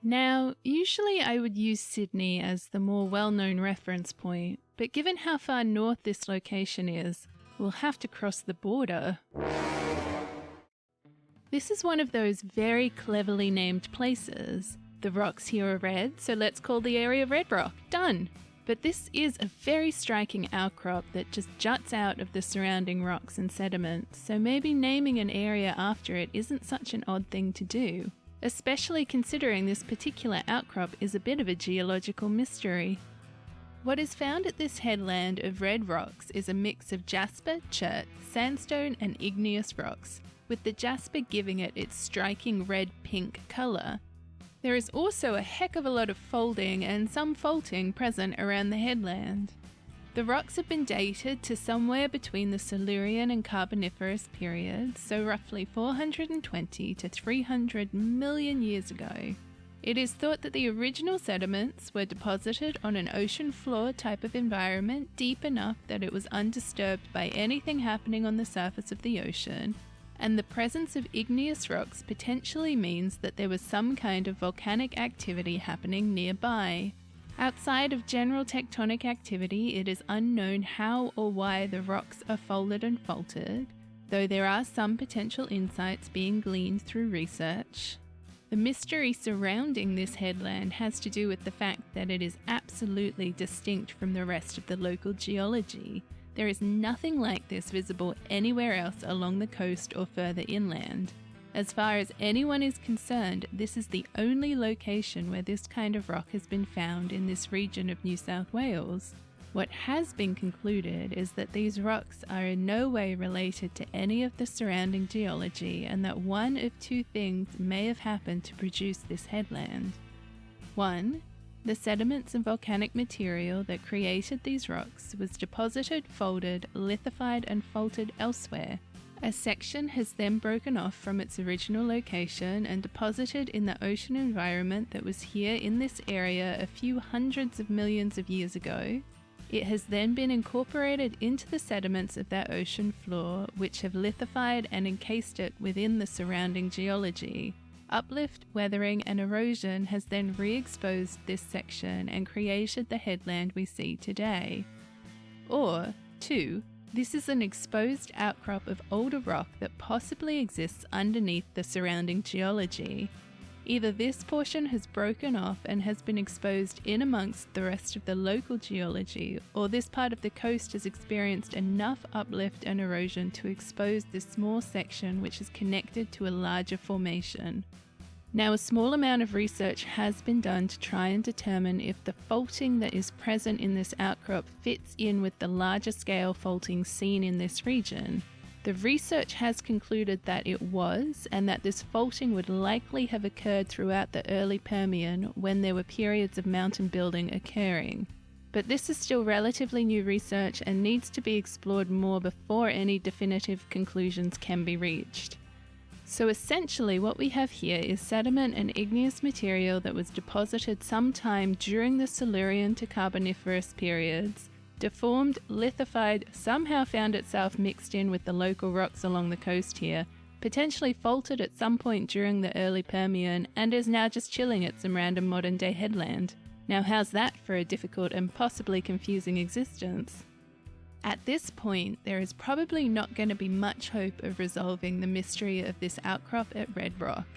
Now, usually I would use Sydney as the more well-known reference point, but given how far north this location is, we'll have to cross the border. This is one of those very cleverly named places. The rocks here are red, so let's call the area Red Rock. Done! But this is a very striking outcrop that just juts out of the surrounding rocks and sediments, so maybe naming an area after it isn't such an odd thing to do, especially considering this particular outcrop is a bit of a geological mystery. What is found at this headland of red rocks is a mix of jasper, chert, sandstone and igneous rocks, with the jasper giving it its striking red-pink colour. There is also a heck of a lot of folding and some faulting present around the headland. The rocks have been dated to somewhere between the Silurian and Carboniferous periods, so roughly 420 to 300 million years ago. It is thought that the original sediments were deposited on an ocean floor type of environment deep enough that it was undisturbed by anything happening on the surface of the ocean, and the presence of igneous rocks potentially means that there was some kind of volcanic activity happening nearby. Outside of general tectonic activity, it is unknown how or why the rocks are folded and faulted, though there are some potential insights being gleaned through research. The mystery surrounding this headland has to do with the fact that it is absolutely distinct from the rest of the local geology. There is nothing like this visible anywhere else along the coast or further inland. As far as anyone is concerned, this is the only location where this kind of rock has been found in this region of New South Wales. What has been concluded is that these rocks are in no way related to any of the surrounding geology, and that one of two things may have happened to produce this headland. 1. The sediments and volcanic material that created these rocks was deposited, folded, lithified and faulted elsewhere. A section has then broken off from its original location and deposited in the ocean environment that was here in this area a few hundreds of millions of years ago. It has then been incorporated into the sediments of that ocean floor, which have lithified and encased it within the surrounding geology. Uplift, weathering and erosion has then re-exposed this section and created the headland we see today. Or 2. This is an exposed outcrop of older rock that possibly exists underneath the surrounding geology. Either this portion has broken off and has been exposed in amongst the rest of the local geology, or this part of the coast has experienced enough uplift and erosion to expose this small section which is connected to a larger formation. Now, a small amount of research has been done to try and determine if the faulting that is present in this outcrop fits in with the larger scale faulting seen in this region. The research has concluded that it was, and that this faulting would likely have occurred throughout the early Permian when there were periods of mountain building occurring. But this is still relatively new research and needs to be explored more before any definitive conclusions can be reached. So essentially what we have here is sediment and igneous material that was deposited sometime during the Silurian to Carboniferous periods, deformed, lithified, somehow found itself mixed in with the local rocks along the coast here, potentially faulted at some point during the early Permian, and is now just chilling at some random modern day headland. Now how's that for a difficult and possibly confusing existence? At this point, there is probably not going to be much hope of resolving the mystery of this outcrop at Red Rock.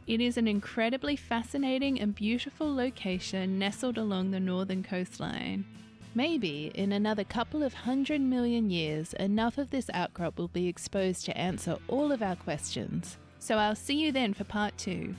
It is an incredibly fascinating and beautiful location nestled along the northern coastline. Maybe in another couple of 100 million years, enough of this outcrop will be exposed to answer all of our questions. So I'll see you then for part 2.